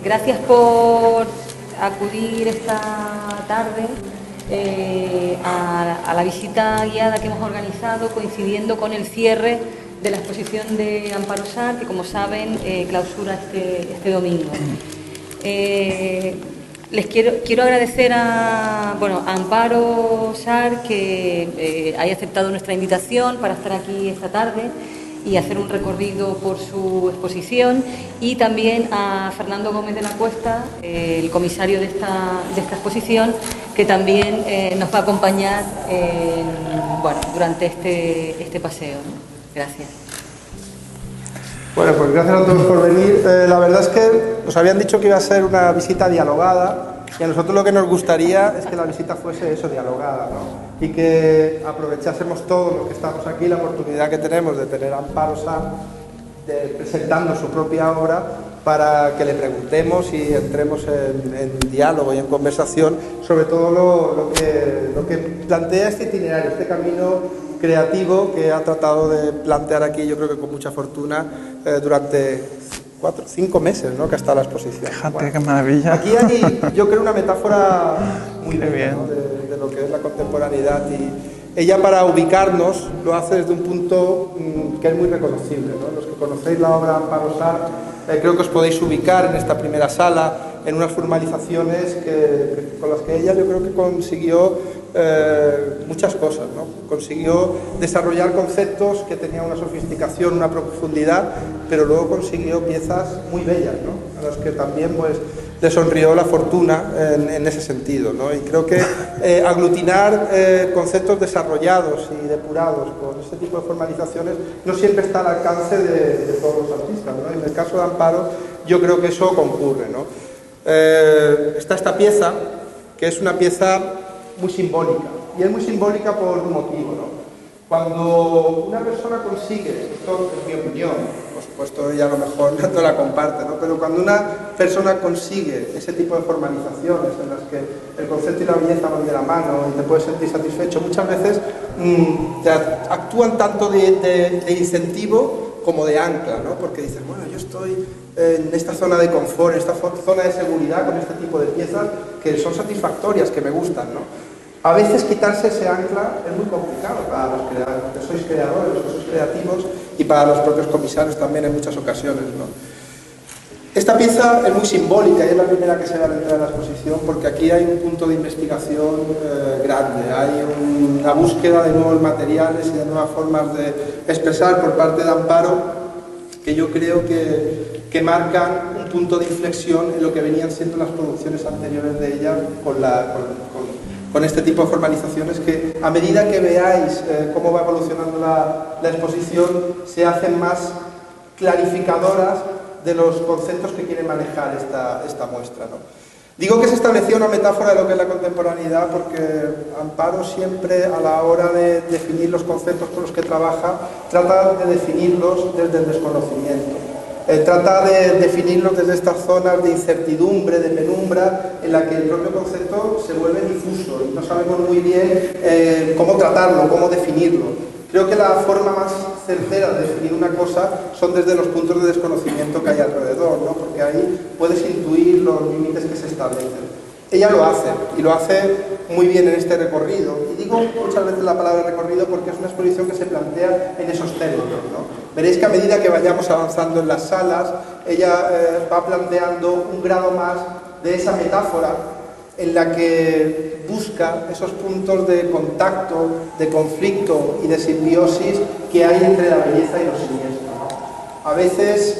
Gracias por acudir esta tarde a la visita guiada que hemos organizado, coincidiendo con el cierre de la exposición de Amparo Sar, que, como saben, clausura este domingo. Les quiero agradecer a Amparo Sar que haya aceptado nuestra invitación para estar aquí esta tarde y hacer un recorrido por su exposición, y también a Fernando Gómez de la Cuesta, el comisario de esta exposición, que también nos va a acompañar durante este paseo, ¿no? Gracias. Bueno, pues gracias a todos por venir. La verdad es que nos habían dicho que iba a ser una visita dialogada, y a nosotros lo que nos gustaría es que la visita fuese eso, dialogada, ¿no? Y que aprovechásemos todos los que estamos aquí la oportunidad que tenemos de tener a Amparo Sar presentando su propia obra, para que le preguntemos y entremos en diálogo y en conversación sobre todo lo que plantea este itinerario, este camino creativo que ha tratado de plantear aquí, yo creo que con mucha fortuna, durante 4 o 5 meses, ¿no?, que está la exposición. Fíjate, qué maravilla. Aquí hay, yo creo, una metáfora muy bella, ¿no?, de lo que es la contemporaneidad, y ella, para ubicarnos, lo hace desde un punto que es muy reconocible, ¿no? Los que conocéis la obra de Amparo Sar, creo que os podéis ubicar en esta primera sala, en unas formalizaciones con las que ella, yo creo que consiguió muchas cosas, ¿no? Consiguió desarrollar conceptos que tenían una sofisticación, una profundidad, pero luego consiguió piezas muy bellas, ¿no?, a las que también le sonrió la fortuna en ese sentido, ¿no? Y creo que aglutinar conceptos desarrollados y depurados con este tipo de formalizaciones no siempre está al alcance de todos los artistas, ¿no? En el caso de Amparo, yo creo que eso concurre, ¿no? Está esta pieza, que es una pieza muy simbólica, y es muy simbólica por un motivo, ¿no? Cuando una persona consigue, esto es mi opinión, por supuesto ella a lo mejor no la comparte, ¿no?, pero cuando una persona consigue ese tipo de formalizaciones en las que el concepto y la belleza van de la mano y te puedes sentir satisfecho, muchas veces actúan tanto de incentivo como de ancla, ¿no? Porque dices, bueno, yo estoy en esta zona de confort, en esta zona de seguridad con este tipo de piezas que son satisfactorias, que me gustan, ¿no? A veces quitarse ese ancla es muy complicado para los que sois creadores, los que sois creativos, y para los propios comisarios también en muchas ocasiones, ¿no? Esta pieza es muy simbólica y es la primera que se va a entrar en la exposición, porque aquí hay un punto de investigación grande, hay una búsqueda de nuevos materiales y de nuevas formas de expresar por parte de Amparo, que yo creo que marcan un punto de inflexión en lo que venían siendo las producciones anteriores de ella con este tipo de formalizaciones, que a medida que veáis cómo va evolucionando la exposición, se hacen más clarificadoras de los conceptos que quiere manejar esta muestra, ¿no? Digo que se establecía una metáfora de lo que es la contemporaneidad porque Amparo siempre, a la hora de definir los conceptos con los que trabaja, trata de definirlos desde el desconocimiento. Trata de definirlos desde estas zonas de incertidumbre, de penumbra, en la que el propio concepto se vuelve difuso y no sabemos muy bien cómo tratarlo, cómo definirlo. Creo que la forma más certera de definir una cosa son desde los puntos de desconocimiento que hay alrededor, ¿no? Porque ahí puedes intuir los límites que se establecen. Ella lo hace, y lo hace muy bien en este recorrido. Y digo muchas veces la palabra recorrido porque es una exposición que se plantea en esos términos, ¿no? Veréis que a medida que vayamos avanzando en las salas, ella va planteando un grado más de esa metáfora en la que busca esos puntos de contacto, de conflicto y de simbiosis que hay entre la belleza y lo siniestro, ¿no? A veces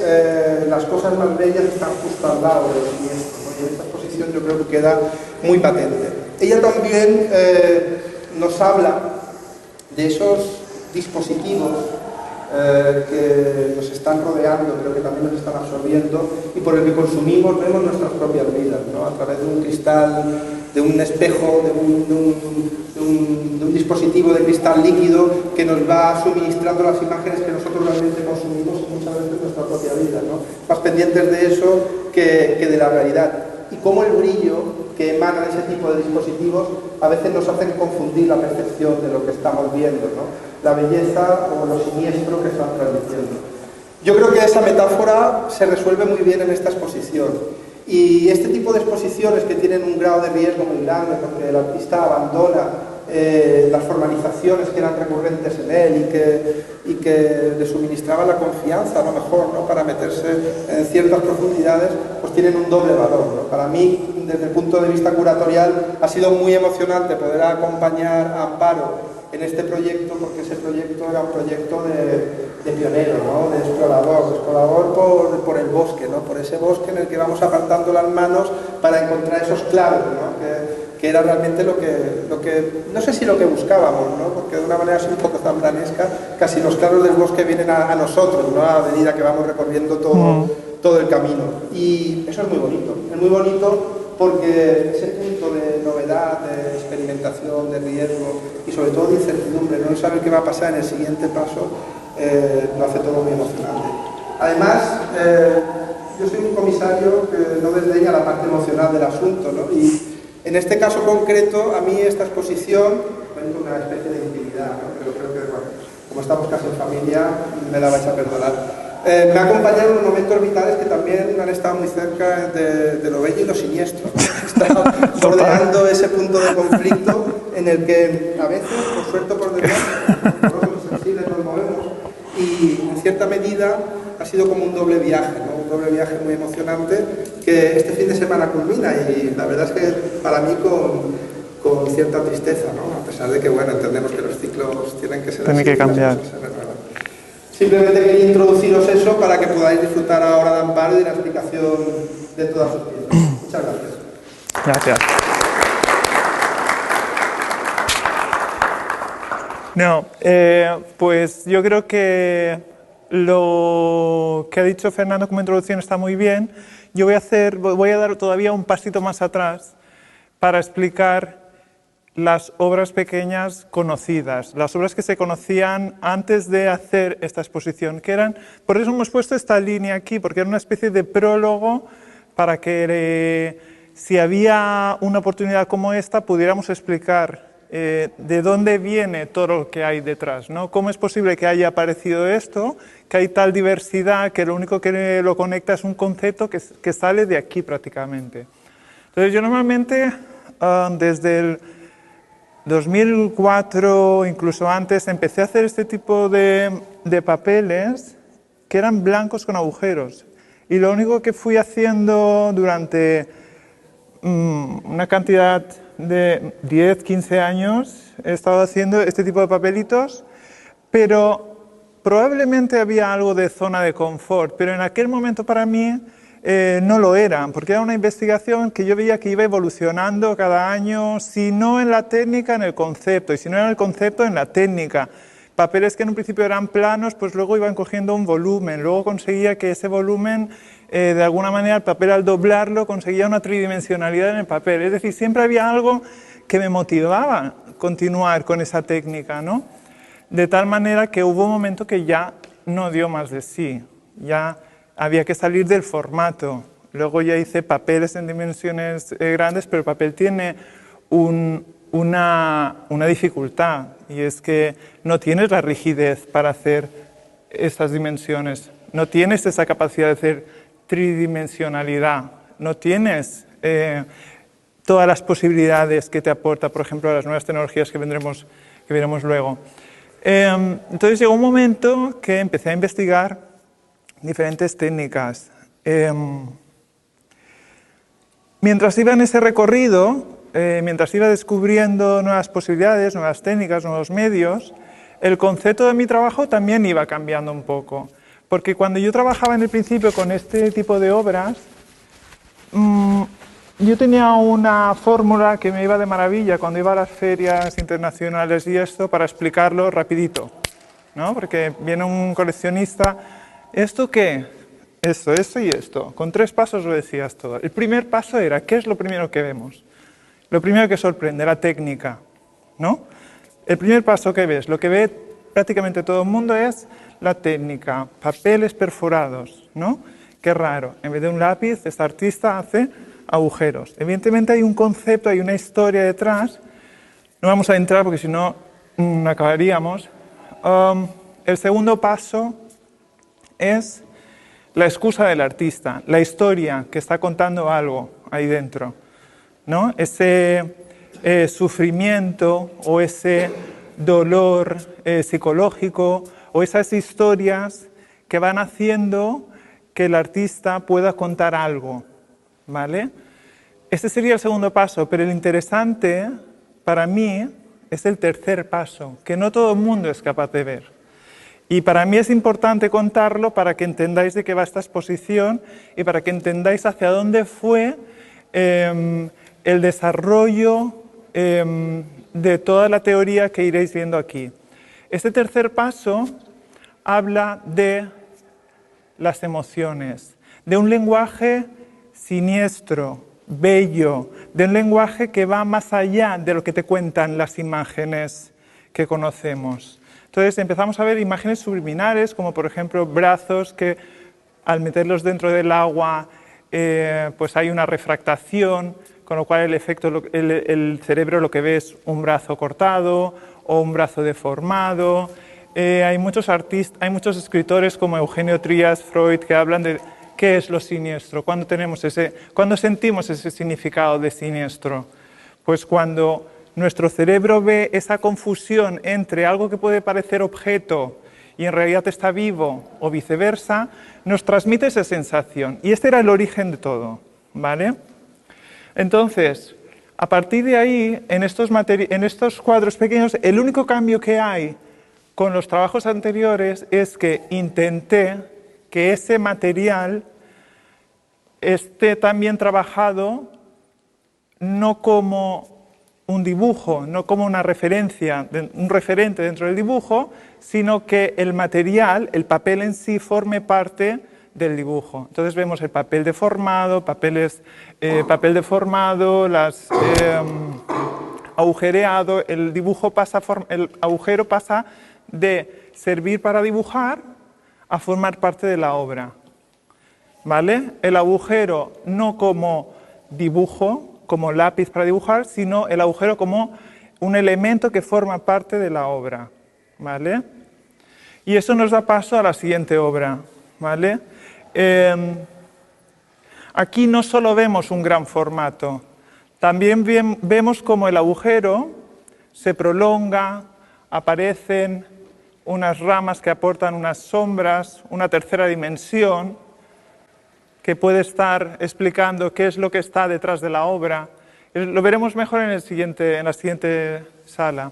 las cosas más bellas están justo al lado de lo siniestro, ¿no? Y en esta exposición yo creo que queda muy patente. Ella también nos habla de esos dispositivos que nos están rodeando, creo que también nos están absorbiendo, y por el que consumimos, vemos nuestras propias vidas, ¿no? A través de un cristal, de un espejo, de un dispositivo de cristal líquido que nos va suministrando las imágenes que nosotros realmente consumimos, y muchas veces nuestra propia vida, ¿no? Más pendientes de eso que de la realidad. Y cómo el brillo que emana ese tipo de dispositivos a veces nos hacen confundir la percepción de lo que estamos viendo, ¿no? La belleza o lo siniestro que están transmitiendo. Yo creo que esa metáfora se resuelve muy bien en esta exposición, Y este tipo de exposiciones que tienen un grado de riesgo muy grande, porque el artista abandona las formalizaciones que eran recurrentes en él y que le suministraban la confianza, a lo mejor, ¿no?, para meterse en ciertas profundidades, pues tienen un doble valor, ¿no? Para mí, desde el punto de vista curatorial, ha sido muy emocionante poder acompañar a Amparo en este proyecto, porque ese proyecto era un proyecto de pionero, ¿no?, de explorador por el bosque, ¿no?, por ese bosque en el que vamos apartando las manos para encontrar esos claros, ¿no?, que era realmente lo que, no sé si lo que buscábamos, ¿no?, porque de una manera así un poco zambranesca, casi los claros del bosque vienen a nosotros, ¿no?, a medida que vamos recorriendo todo el camino. Y eso es muy bonito porque ese punto de novedad, de experimentación, de riesgo y sobre todo de incertidumbre, no saber qué va a pasar en el siguiente paso, lo hace todo muy emocionante. Además, yo soy un comisario que no desdeña la parte emocional del asunto, ¿no? Y en este caso concreto, a mí esta exposición, cuento una especie de intimidad, ¿no?, pero creo que, bueno, como estamos casi en familia, me la vais a perdonar. Me acompañan unos momentos vitales que también han estado muy cerca de lo bello y lo siniestro, ¿no? Está bordeando ese punto de conflicto en el que a veces, por suerte o por desgracia, nosotros sensibles nos movemos, y en cierta medida ha sido como un doble viaje, ¿no?, un doble viaje muy emocionante que este fin de semana culmina, y la verdad es que para mí con cierta tristeza, ¿no?, a pesar de que, bueno, entendemos que los ciclos tienen que ser Tienen que cambiar. Simplemente quería introduciros eso para que podáis disfrutar ahora de Amparo y de la explicación de todas sus piezas. Muchas gracias. Gracias. No, pues yo creo que lo que ha dicho Fernando como introducción está muy bien. Yo voy a dar todavía un pasito más atrás para explicar las obras pequeñas conocidas, las obras que se conocían antes de hacer esta exposición, que eran, por eso hemos puesto esta línea aquí, porque era una especie de prólogo para que si había una oportunidad como esta pudiéramos explicar de dónde viene todo lo que hay detrás, ¿no? ¿Cómo es posible que haya aparecido esto, que hay tal diversidad, que lo único que lo conecta es un concepto que sale de aquí prácticamente? Entonces yo normalmente desde el 2004, incluso antes, empecé a hacer este tipo de papeles que eran blancos con agujeros. Y lo único que fui haciendo durante una cantidad de 10, 15 años, he estado haciendo este tipo de papelitos, pero probablemente había algo de zona de confort, pero en aquel momento para mí no lo eran, porque era una investigación que yo veía que iba evolucionando cada año, si no en la técnica, en el concepto, y si no en el concepto, en la técnica. Papeles que en un principio eran planos, pues luego iban cogiendo un volumen, luego conseguía que ese volumen, de alguna manera, el papel al doblarlo, conseguía una tridimensionalidad en el papel. Es decir, siempre había algo que me motivaba a continuar con esa técnica, ¿no? De tal manera que hubo un momento que ya no dio más de sí, ya había que salir del formato. Luego ya hice papeles en dimensiones grandes, pero el papel tiene una dificultad, y es que no tienes la rigidez para hacer estas dimensiones, no tienes esa capacidad de hacer tridimensionalidad, no tienes todas las posibilidades que te aporta, por ejemplo, las nuevas tecnologías que veremos luego. Entonces llegó un momento que empecé a investigar diferentes técnicas. Mientras iba en ese recorrido, mientras iba descubriendo nuevas posibilidades, nuevas técnicas, nuevos medios, el concepto de mi trabajo también iba cambiando un poco. Porque cuando yo trabajaba en el principio con este tipo de obras, yo tenía una fórmula que me iba de maravilla cuando iba a las ferias internacionales y esto, para explicarlo rapidito, ¿no? Porque viene un coleccionista, ¿esto qué? Esto y esto. Con 3 pasos lo decías todo. El primer paso era, ¿qué es lo primero que vemos? Lo primero que sorprende, la técnica, ¿no? El primer paso que ves, lo que ve prácticamente todo el mundo es la técnica, papeles perforados, ¿no? Qué raro, en vez de un lápiz, este artista hace agujeros. Evidentemente hay un concepto, hay una historia detrás, no vamos a entrar porque si no acabaríamos. El segundo paso es la excusa del artista, la historia que está contando algo ahí dentro, ¿no? Ese sufrimiento o ese dolor psicológico o esas historias que van haciendo que el artista pueda contar algo, ¿vale? Este sería el segundo paso, pero el interesante para mí es el tercer paso, que no todo el mundo es capaz de ver. Y para mí es importante contarlo para que entendáis de qué va esta exposición y para que entendáis hacia dónde fue el desarrollo de toda la teoría que iréis viendo aquí. Este tercer paso habla de las emociones, de un lenguaje siniestro, bello, de un lenguaje que va más allá de lo que te cuentan las imágenes que conocemos. Entonces empezamos a ver imágenes subliminales, como por ejemplo brazos que al meterlos dentro del agua pues hay una refractación, con lo cual el cerebro lo que ve es un brazo cortado o un brazo deformado. Hay muchos escritores como Eugenio Trías, Freud, que hablan de qué es lo siniestro, cuando sentimos ese significado de siniestro. Pues cuando nuestro cerebro ve esa confusión entre algo que puede parecer objeto y en realidad está vivo o viceversa, nos transmite esa sensación. Y este era el origen de todo, ¿vale? Entonces, a partir de ahí, en estos cuadros pequeños, el único cambio que hay con los trabajos anteriores es que intenté que ese material esté también trabajado no como un dibujo, no como una referencia, un referente dentro del dibujo, sino que el material, el papel en sí, forme parte del dibujo. Entonces vemos el papel deformado, papel deformado, agujereado, el agujero pasa de servir para dibujar a formar parte de la obra, ¿vale? El agujero no como dibujo, como lápiz para dibujar, sino el agujero como un elemento que forma parte de la obra, ¿vale? Y eso nos da paso a la siguiente obra, ¿vale? Aquí no solo vemos un gran formato, también vemos como el agujero se prolonga, aparecen unas ramas que aportan unas sombras, una tercera dimensión, que puede estar explicando qué es lo que está detrás de la obra. Lo veremos mejor en la siguiente sala.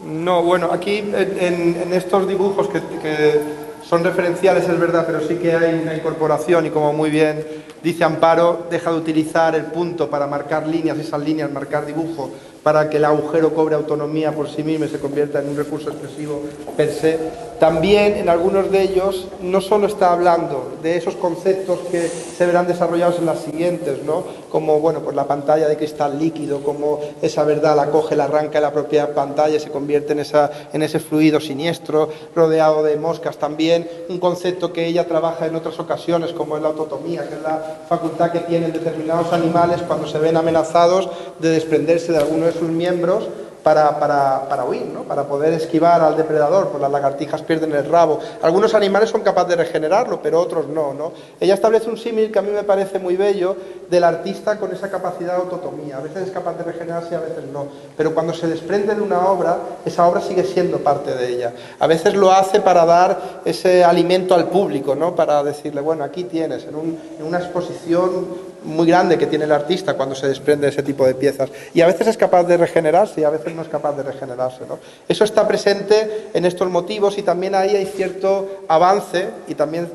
No, bueno, aquí en estos dibujos que son referenciales, es verdad, pero sí que hay una incorporación y como muy bien dice Amparo, deja de utilizar el punto para marcar líneas, esas líneas, marcar dibujo, para que el agujero cobre autonomía por sí mismo y se convierta en un recurso expresivo per se. También en algunos de ellos no solo está hablando de esos conceptos que se verán desarrollados en las siguientes, ¿no? Como bueno, pues la pantalla de cristal líquido, como esa verdad la coge, la arranca de la propia pantalla y se convierte en ese fluido siniestro, rodeado de moscas. También un concepto que ella trabaja en otras ocasiones, como es la autotomía, que es la facultad que tienen determinados animales cuando se ven amenazados de desprenderse de alguno de sus miembros para huir, ¿no? Para poder esquivar al depredador, pues las lagartijas pierden el rabo. Algunos animales son capaces de regenerarlo, pero otros no, ¿no? Ella establece un símil que a mí me parece muy bello del artista con esa capacidad de autotomía. A veces es capaz de regenerarse y a veces no. Pero cuando se desprende de una obra, esa obra sigue siendo parte de ella. A veces lo hace para dar ese alimento al público, ¿no? Para decirle, bueno, aquí tienes, en una exposición muy grande que tiene el artista cuando se desprende de ese tipo de piezas. Y a veces es capaz de regenerarse y a veces no es capaz de regenerarse, ¿no? Eso está presente en estos motivos y también ahí hay cierto avance y también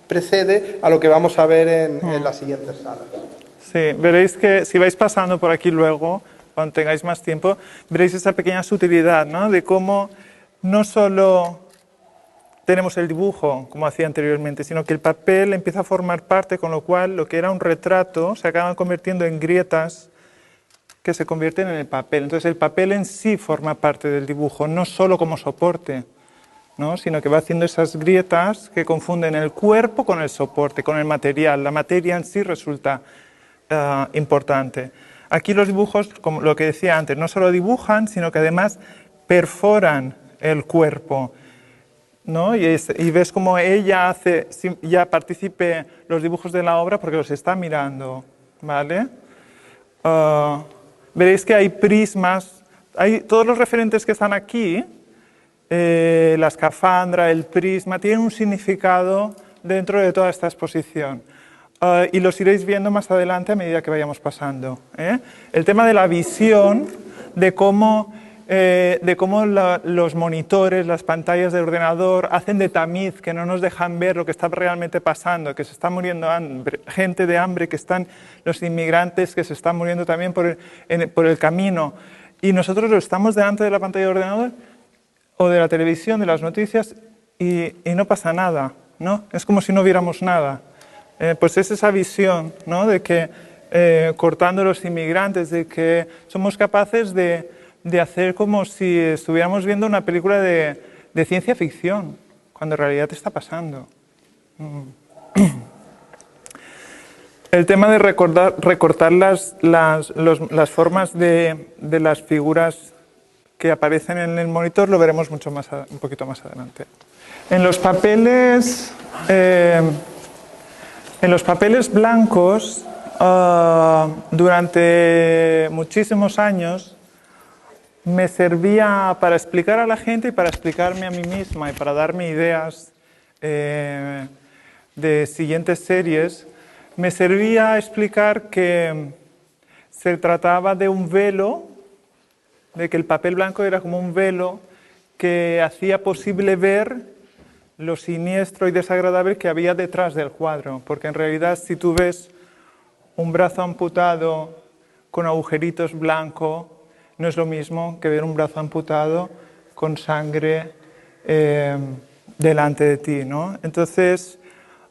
precede a lo que vamos a ver en las siguientes salas. Sí, veréis que si vais pasando por aquí luego, cuando tengáis más tiempo, veréis esa pequeña sutilidad, ¿no? De cómo no solo tenemos el dibujo, como hacía anteriormente, sino que el papel empieza a formar parte, con lo cual lo que era un retrato se acaba convirtiendo en grietas que se convierten en el papel. Entonces el papel en sí forma parte del dibujo, no solo como soporte, ¿no? Sino que va haciendo esas grietas que confunden el cuerpo con el soporte, con el material. La materia en sí resulta importante. Aquí los dibujos, como lo que decía antes, no solo dibujan, sino que además perforan el cuerpo. ¿no? Y ves como ella hace, ya participe los dibujos de la obra porque los está mirando, ¿vale? Veréis que hay prismas, todos los referentes que están aquí, la escafandra, el prisma, tienen un significado dentro de toda esta exposición. Y los iréis viendo más adelante a medida que vayamos pasando. El tema de la visión, de cómo los monitores, las pantallas del ordenador hacen de tamiz, que no nos dejan ver lo que está realmente pasando, que se está muriendo gente de hambre, que están los inmigrantes que se están muriendo también por el camino. Y nosotros estamos delante de la pantalla del ordenador o de la televisión, de las noticias, y no pasa nada, ¿no? Es como si no viéramos nada. Pues es esa visión, ¿no? De que cortando los inmigrantes, de que somos capaces de hacer como si estuviéramos viendo una película de ciencia ficción, cuando en realidad está pasando. El tema de recortar las formas de las figuras que aparecen en el monitor lo veremos un poquito más adelante. En los papeles blancos, durante muchísimos años, me servía para explicar a la gente y para explicarme a mí misma y para darme ideas de siguientes series. Me servía a explicar que se trataba de un velo, de que el papel blanco era como un velo que hacía posible ver lo siniestro y desagradable que había detrás del cuadro, porque en realidad si tú ves un brazo amputado con agujeritos blancos, no es lo mismo que ver un brazo amputado con sangre delante de ti, ¿no? Entonces,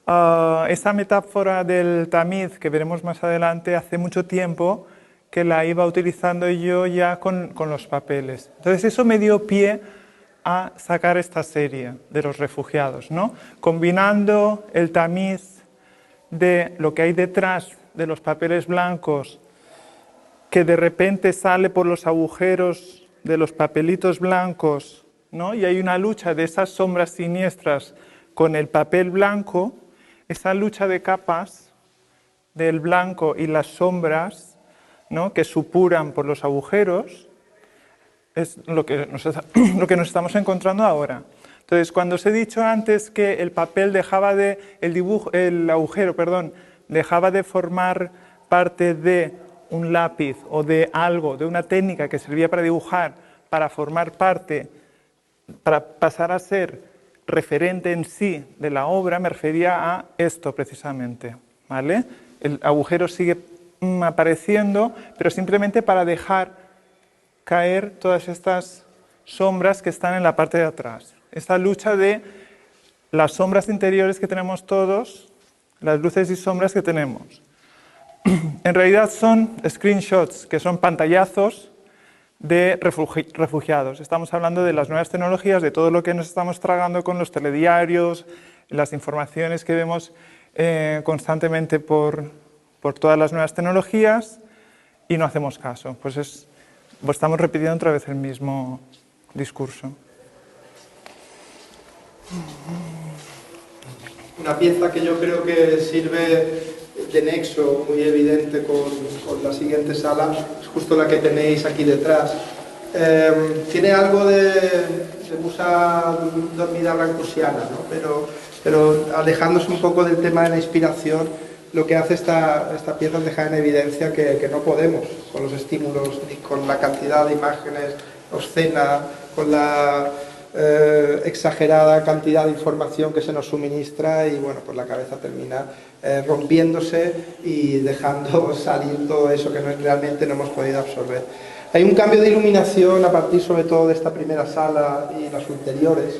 esa metáfora del tamiz que veremos más adelante, hace mucho tiempo que la iba utilizando yo ya con los papeles. Entonces eso me dio pie a sacar esta serie de los refugiados, ¿no? Combinando el tamiz de lo que hay detrás de los papeles blancos, que de repente sale por los agujeros de los papelitos blancos, ¿no? Y hay una lucha de esas sombras siniestras con el papel blanco, esa lucha de capas del blanco y las sombras, ¿no? Que supuran por los agujeros, es lo que nos estamos encontrando ahora. Entonces, cuando os he dicho antes que el papel dejaba de, el agujero, perdón, dejaba de formar parte de un lápiz o de algo, de una técnica que servía para dibujar, para formar parte, para pasar a ser referente en sí de la obra, me refería a esto precisamente, ¿vale? El agujero sigue apareciendo, pero simplemente para dejar caer todas estas sombras que están en la parte de atrás. Esta lucha de las sombras interiores que tenemos todos, las luces y sombras que tenemos. En realidad son screenshots, que son pantallazos de refugiados. Estamos hablando de las nuevas tecnologías, de todo lo que nos estamos tragando con los telediarios, las informaciones que vemos constantemente por todas las nuevas tecnologías y no hacemos caso. Pues estamos repitiendo otra vez el mismo discurso. Una pieza que yo creo que sirve de nexo muy evidente con la siguiente sala, es justo la que tenéis aquí detrás. Tiene algo de musa dormida brancusiana, ¿no? pero alejándose un poco del tema de la inspiración, lo que hace esta pieza es dejar en evidencia que no podemos con los estímulos ni con la cantidad de imágenes obscena, con la exagerada cantidad de información que se nos suministra y bueno, pues la cabeza termina rompiéndose y dejando salir todo eso que realmente no hemos podido absorber. Hay un cambio de iluminación a partir sobre todo de esta primera sala y las ulteriores,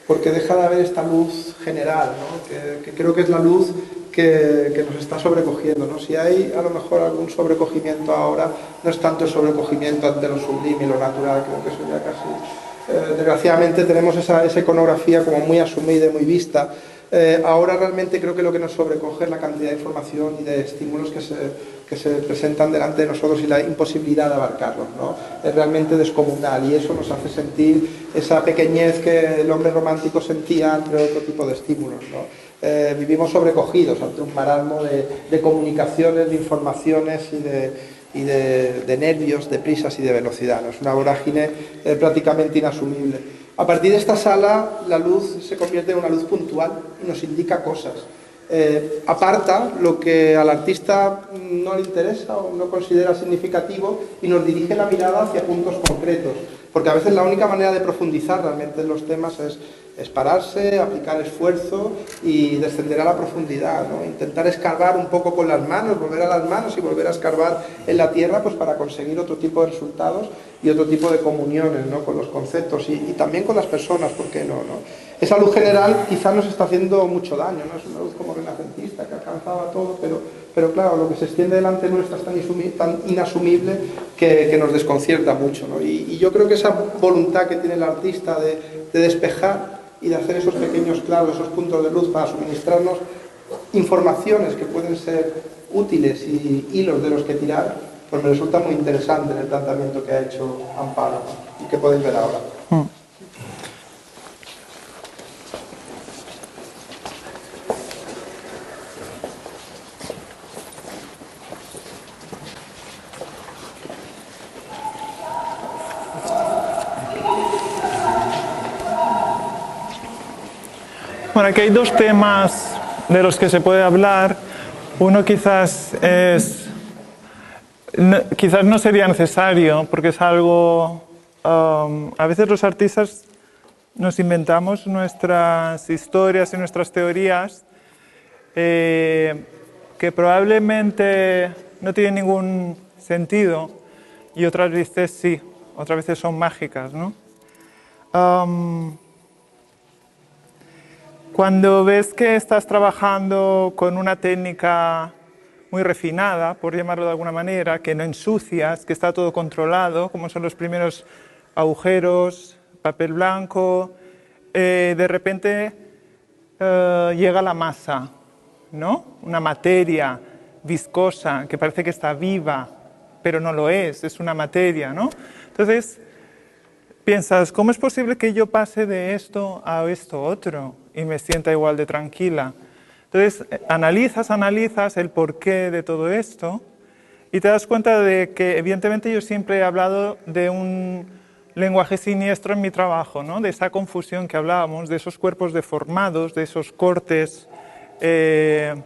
porque deja de haber esta luz general, ¿no? que creo que es la luz que nos está sobrecogiendo, ¿no? Si hay a lo mejor algún sobrecogimiento ahora, no es tanto el sobrecogimiento ante lo sublime y lo natural, creo que eso ya casi... desgraciadamente tenemos esa iconografía como muy asumida y muy vista. Ahora realmente creo que lo que nos sobrecoge es la cantidad de información y de estímulos que que se presentan delante de nosotros y la imposibilidad de abarcarlos, ¿no? Es realmente descomunal y eso nos hace sentir esa pequeñez que el hombre romántico sentía ante otro tipo de estímulos, ¿no? Vivimos sobrecogidos ante un marasmo de comunicaciones, de informaciones y de nervios, de prisas y de velocidad, ¿no? Es una vorágine prácticamente inasumible. A partir de esta sala la luz se convierte en una luz puntual y nos indica cosas. Aparta lo que al artista no le interesa o no considera significativo y nos dirige la mirada hacia puntos concretos, porque a veces la única manera de profundizar realmente en los temas es pararse, aplicar esfuerzo y descender a la profundidad, ¿no? Intentar escarbar un poco con las manos, volver a las manos y volver a escarbar en la tierra, pues para conseguir otro tipo de resultados y otro tipo de comuniones, ¿no? Con los conceptos y también con las personas, ¿por qué no, no? Esa luz general quizás nos está haciendo mucho daño, ¿no? Es una luz como renacentista que alcanzaba todo, pero claro, lo que se extiende delante nuestra es tan inasumible que nos desconcierta mucho, ¿no? Y yo creo que esa voluntad que tiene el artista de despejar y de hacer esos pequeños claros, esos puntos de luz para suministrarnos informaciones que pueden ser útiles y hilos de los que tirar, pues me resulta muy interesante en el planteamiento que ha hecho Amparo, ¿no? Y que podéis ver ahora. Bueno, aquí hay dos temas de los que se puede hablar. Uno quizás no sería necesario, porque es algo... a veces los artistas nos inventamos nuestras historias y nuestras teorías que probablemente no tienen ningún sentido y otras veces sí, otras veces son mágicas, ¿no? Cuando ves que estás trabajando con una técnica muy refinada, por llamarlo de alguna manera, que no ensucias, que está todo controlado, como son los primeros agujeros, papel blanco, de repente llega la masa, ¿no? Una materia viscosa que parece que está viva, pero no lo es una materia, ¿no? Entonces piensas, ¿cómo es posible que yo pase de esto a esto otro y me sienta igual de tranquila? Entonces analizas el porqué de todo esto y te das cuenta de que evidentemente yo siempre he hablado de un lenguaje siniestro en mi trabajo, ¿no? De esa confusión que hablábamos, de esos cuerpos deformados, de esos cortes, de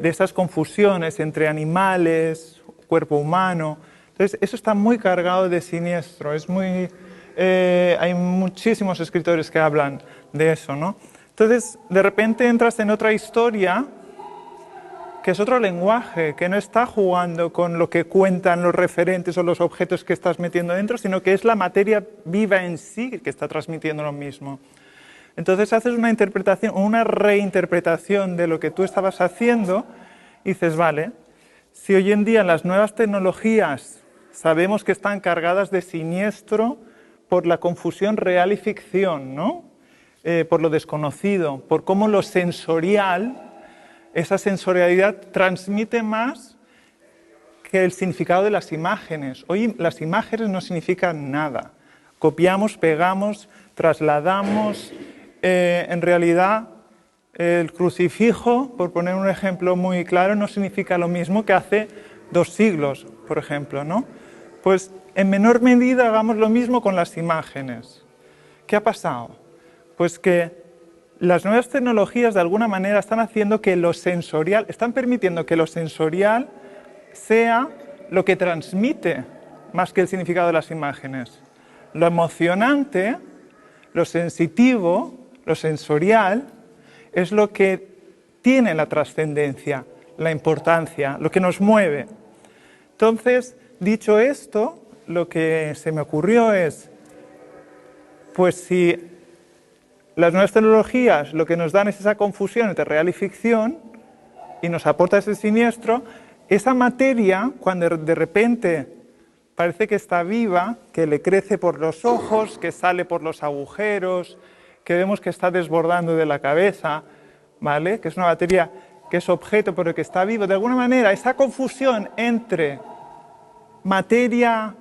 esas confusiones entre animales, cuerpo humano. Entonces, eso está muy cargado de siniestro, hay muchísimos escritores que hablan de eso, ¿no? Entonces, de repente entras en otra historia, que es otro lenguaje, que no está jugando con lo que cuentan los referentes o los objetos que estás metiendo dentro, sino que es la materia viva en sí que está transmitiendo lo mismo. Entonces haces una interpretación, una reinterpretación de lo que tú estabas haciendo y dices, vale, si hoy en día las nuevas tecnologías sabemos que están cargadas de siniestro por la confusión real y ficción, ¿no? Por lo desconocido, por cómo lo sensorial, esa sensorialidad transmite más que el significado de las imágenes. Hoy las imágenes no significan nada. Copiamos, pegamos, trasladamos. En realidad, el crucifijo, por poner un ejemplo muy claro, no significa lo mismo que hace 2 siglos, por ejemplo, ¿no? Pues en menor medida hagamos lo mismo con las imágenes. ¿Qué ha pasado? Pues que las nuevas tecnologías de alguna manera están haciendo que lo sensorial, están permitiendo que lo sensorial sea lo que transmite más que el significado de las imágenes. Lo emocionante, lo sensitivo, lo sensorial, es lo que tiene la trascendencia, la importancia, lo que nos mueve. Entonces, dicho esto, lo que se me ocurrió es, pues si las nuevas tecnologías lo que nos dan es esa confusión entre real y ficción y nos aporta ese siniestro, esa materia, cuando de repente parece que está viva, que le crece por los ojos, que sale por los agujeros, que vemos que está desbordando de la cabeza, ¿vale? Que es una materia que es objeto pero que está vivo. De alguna manera, esa confusión entre materia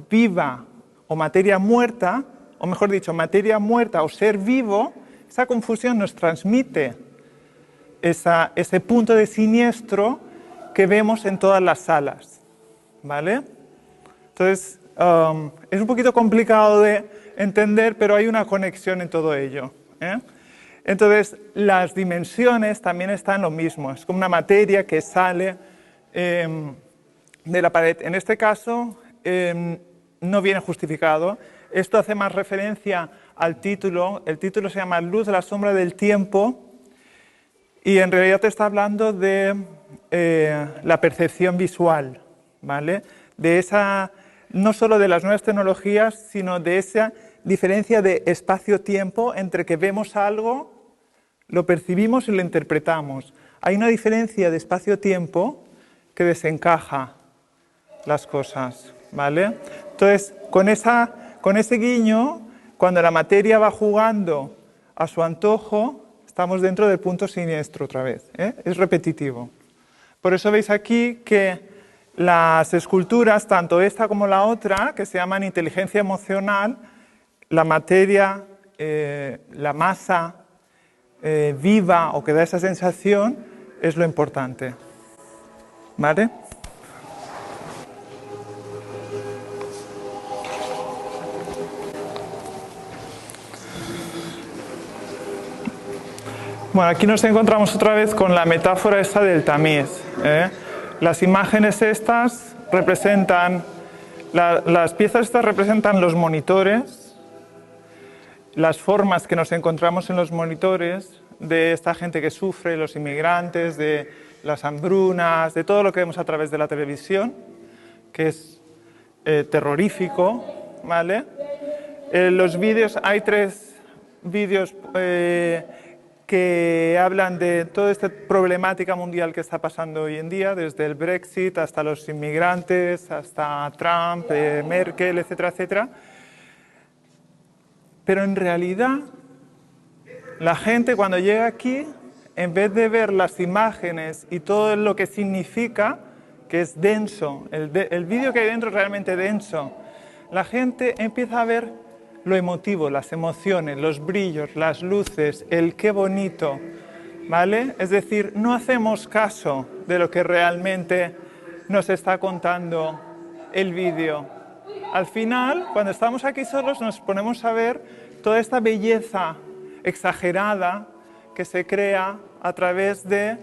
viva o materia muerta, o mejor dicho, materia muerta o ser vivo, esa confusión nos transmite ese punto de siniestro que vemos en todas las salas, ¿vale? Entonces, es un poquito complicado de entender, pero hay una conexión en todo ello, ¿eh? Entonces, las dimensiones también están lo mismo, es como una materia que sale de la pared. En este caso, no viene justificado. Esto hace más referencia al título. El título se llama Luz de la sombra del tiempo y en realidad te está hablando de la percepción visual, ¿vale? De esa, no solo de las nuevas tecnologías, sino de esa diferencia de espacio-tiempo entre que vemos algo, lo percibimos y lo interpretamos. Hay una diferencia de espacio-tiempo que desencaja las cosas, ¿vale? Entonces, con ese guiño, cuando la materia va jugando a su antojo, estamos dentro del punto siniestro otra vez, ¿eh? Es repetitivo. Por eso veis aquí que las esculturas, tanto esta como la otra, que se llaman inteligencia emocional, la materia, la masa viva o que da esa sensación, es lo importante, ¿vale? Bueno, aquí nos encontramos otra vez con la metáfora esta del tamiz, ¿eh? Las imágenes estas representan, las piezas estas representan los monitores, las formas que nos encontramos en los monitores de esta gente que sufre, los inmigrantes, de las hambrunas, de todo lo que vemos a través de la televisión, que es terrorífico, ¿vale? Los vídeos, hay 3 vídeos que hablan de toda esta problemática mundial que está pasando hoy en día, desde el Brexit hasta los inmigrantes, hasta Trump, Merkel, etcétera, etcétera. Pero en realidad, la gente cuando llega aquí, en vez de ver las imágenes y todo lo que significa, que es denso, el vídeo que hay dentro es realmente denso, la gente empieza a ver lo emotivo, las emociones, los brillos, las luces, el qué bonito, ¿vale? Es decir, no hacemos caso de lo que realmente nos está contando el vídeo. Al final, cuando estamos aquí solos, nos ponemos a ver toda esta belleza exagerada que se crea a través de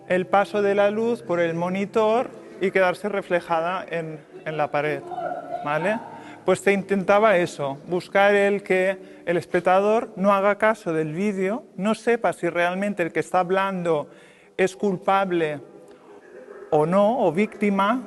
el paso de la luz por el monitor y quedarse reflejada en la pared, ¿vale? Pues se intentaba eso, buscar que el espectador no haga caso del vídeo, no sepa si realmente el que está hablando es culpable o no, o víctima,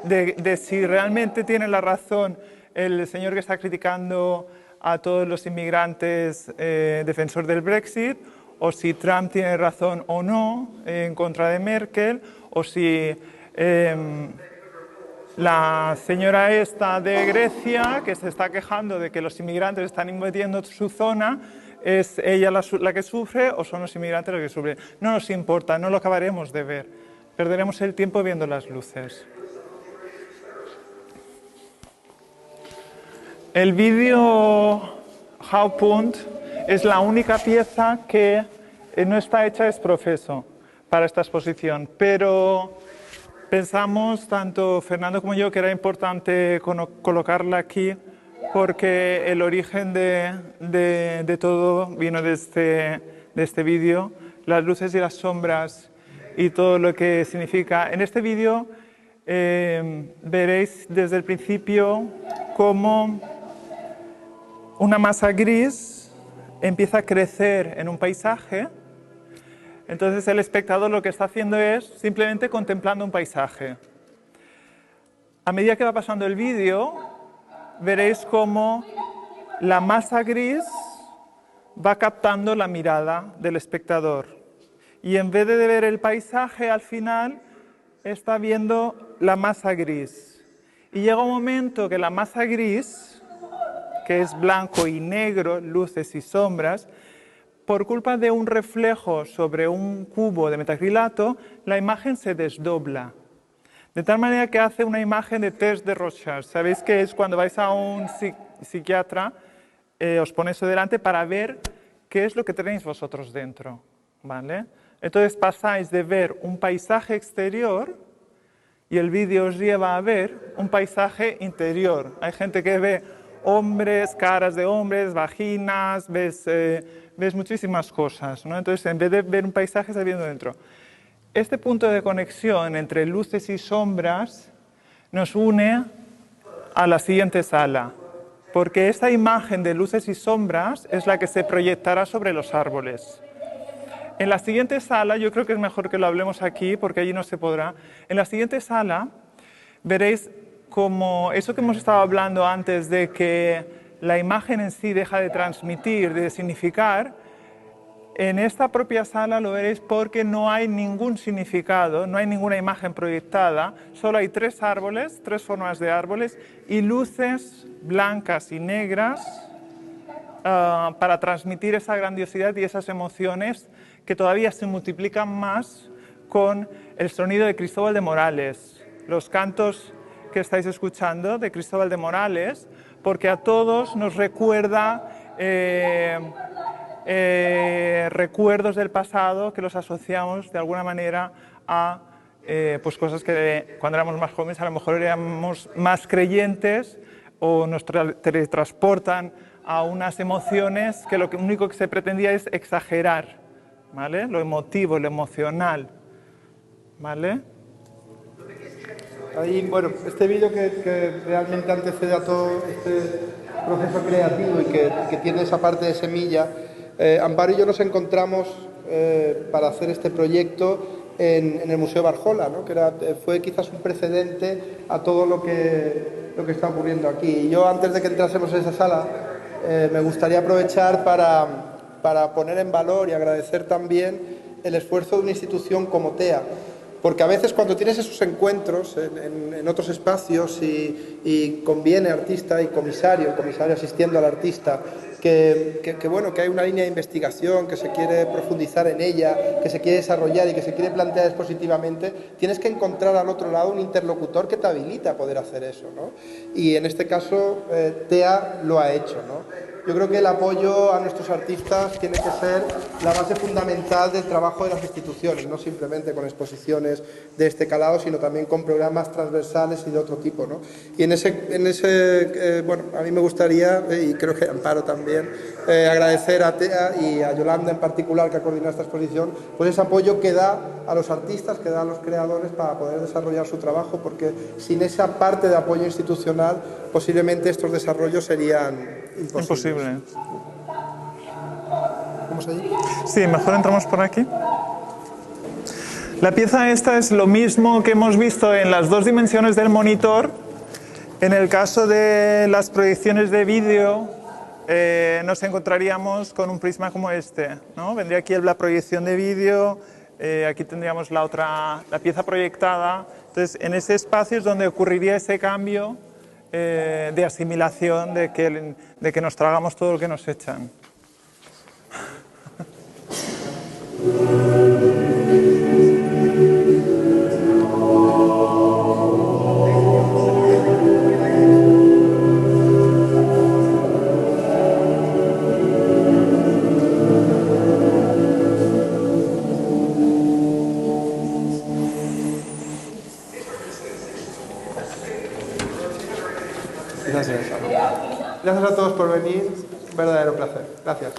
de si realmente tiene la razón el señor que está criticando a todos los inmigrantes defensor del Brexit, o si Trump tiene razón o no en contra de Merkel, o si la señora esta de Grecia, que se está quejando de que los inmigrantes están invadiendo su zona, ¿es ella la que sufre o son los inmigrantes los que sufren? No nos importa, no lo acabaremos de ver. Perderemos el tiempo viendo las luces. El vídeo Haupunkt es la única pieza que no está hecha ex profeso para esta exposición, pero pensamos, tanto Fernando como yo, que era importante colocarla aquí porque el origen de todo vino de este vídeo, las luces y las sombras y todo lo que significa. En este vídeo veréis desde el principio cómo una masa gris empieza a crecer en un paisaje. Entonces el espectador lo que está haciendo es simplemente contemplando un paisaje. A medida que va pasando el vídeo, veréis cómo la masa gris va captando la mirada del espectador. Y en vez de ver el paisaje, al final está viendo la masa gris. Y llega un momento que la masa gris, que es blanco y negro, luces y sombras, por culpa de un reflejo sobre un cubo de metacrilato, la imagen se desdobla. De tal manera que hace una imagen de test de Rorschach. ¿Sabéis que es cuando vais a un psiquiatra, os pone eso delante para ver qué es lo que tenéis vosotros dentro? ¿Vale? Entonces pasáis de ver un paisaje exterior y el vídeo os lleva a ver un paisaje interior. Hay gente que ve hombres, caras de hombres, vaginas, ves muchísimas cosas, ¿no? Entonces, en vez de ver un paisaje, estás viendo dentro. Este punto de conexión entre luces y sombras nos une a la siguiente sala, porque esta imagen de luces y sombras es la que se proyectará sobre los árboles. En la siguiente sala, yo creo que es mejor que lo hablemos aquí, porque allí no se podrá. En la siguiente sala veréis como eso que hemos estado hablando antes de que la imagen en sí deja de transmitir, de significar. En esta propia sala lo veréis porque no hay ningún significado, no hay ninguna imagen proyectada, solo hay 3 árboles, 3 formas de árboles y luces blancas y negras para transmitir esa grandiosidad y esas emociones que todavía se multiplican más con el sonido de Cristóbal de Morales, los cantos que estáis escuchando de Cristóbal de Morales, porque a todos nos recuerda recuerdos del pasado que los asociamos de alguna manera a pues cosas que cuando éramos más jóvenes a lo mejor éramos más creyentes o nos teletransportan a unas emociones que lo único que se pretendía es exagerar, ¿vale? Lo emotivo, lo emocional, ¿vale? Ahí, bueno, este vídeo que realmente antecede a todo este proceso creativo y que tiene esa parte de semilla, Amparo y yo nos encontramos para hacer este proyecto en el Museo Barjola, ¿no? Fue quizás un precedente a todo lo que está ocurriendo aquí. Y yo, antes de que entrásemos en esa sala, me gustaría aprovechar para poner en valor y agradecer también el esfuerzo de una institución como TEA, porque a veces cuando tienes esos encuentros en otros espacios y conviene artista y comisario asistiendo al artista, que hay una línea de investigación, que se quiere profundizar en ella, que se quiere desarrollar y que se quiere plantear expositivamente, tienes que encontrar al otro lado un interlocutor que te habilita a poder hacer eso, ¿no? Y en este caso TEA lo ha hecho, ¿no? Yo creo que el apoyo a nuestros artistas tiene que ser la base fundamental del trabajo de las instituciones, no simplemente con exposiciones de este calado, sino también con programas transversales y de otro tipo, ¿no? Y a mí me gustaría, y creo que Amparo también, agradecer a TEA y a Yolanda en particular, que ha coordinado esta exposición, pues ese apoyo que da a los artistas, que da a los creadores para poder desarrollar su trabajo, porque sin esa parte de apoyo institucional, posiblemente estos desarrollos serían imposible. ¿Vamos allí? Sí, mejor entramos por aquí. La pieza esta es lo mismo que hemos visto en las 2 dimensiones del monitor. En el caso de las proyecciones de vídeo, nos encontraríamos con un prisma como este, ¿no? Vendría aquí la proyección de vídeo, aquí tendríamos la pieza proyectada. Entonces, en ese espacio es donde ocurriría ese cambio de asimilación, de que nos tragamos todo lo que nos echan. Gracias a todos por venir, un verdadero placer. Gracias.